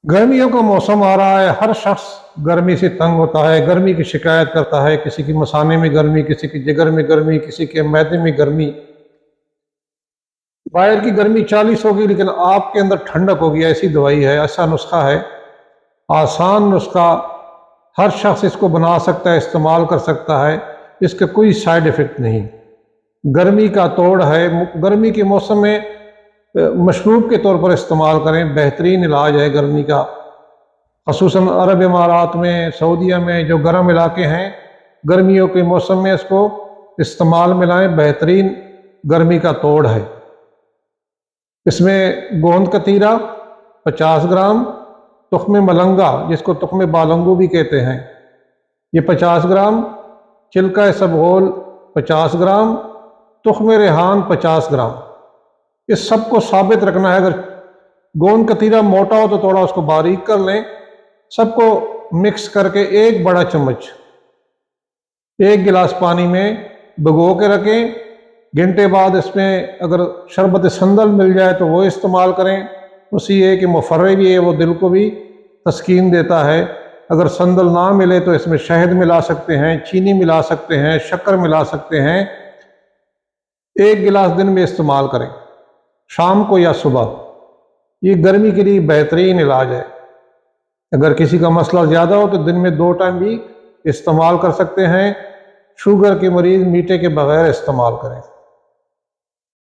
गर्मियों का मौसम आ रहा है, हर शख्स गर्मी से तंग होता है, गर्मी की शिकायत करता है। किसी की मसाने में गर्मी, किसी की जिगर में गर्मी, किसी के मैदे में गर्मी। बाहर की गर्मी 40 होगी लेकिन आपके अंदर ठंडक होगी, ऐसी दवाई है, ऐसा नुस्खा है, आसान नुस्खा। हर शख्स इसको बना सकता है, इस्तेमाल कर सकता है, इसके कोई साइड इफ़ेक्ट नहीं। गर्मी का तोड़ है, गर्मी के मौसम में मशरूब के तौर पर इस्तेमाल करें, बेहतरीन इलाज है गर्मी का। ख़ुसूसन अरब इमारात में, सऊदीया में जो गर्म इलाके हैं, गर्मियों के मौसम में इसको इस्तेमाल में लाएं, बेहतरीन गर्मी का तोड़ है। इसमें गोंद कतीरा 50 ग्राम, तुख्म मलंगा जिसको तुख्म बालंगू भी कहते हैं ये 50 ग्राम, छिलका इसबगोल 50 ग्राम, तुख्म रेहान 50 ग्राम। इस सब को साबित रखना है। अगर गोंद कतीरा मोटा हो तो थोड़ा उसको बारीक कर लें। सबको मिक्स करके एक बड़ा चम्मच 1 गिलास पानी में भिगो के रखें। घंटे बाद इसमें अगर शरबत संदल मिल जाए तो वो इस्तेमाल करें। उसी है कि मुफर्रे भी है, वो दिल को भी तस्कीन देता है। अगर संदल ना मिले तो इसमें शहद मिला सकते हैं, चीनी मिला सकते हैं, शक्कर मिला सकते हैं। 1 गिलास दिन में इस्तेमाल करें, शाम को या सुबह। ये गर्मी के लिए बेहतरीन इलाज है। अगर किसी का मसला ज़्यादा हो तो दिन में 2 टाइम भी इस्तेमाल कर सकते हैं। शुगर के मरीज़ मीठे के बगैर इस्तेमाल करें।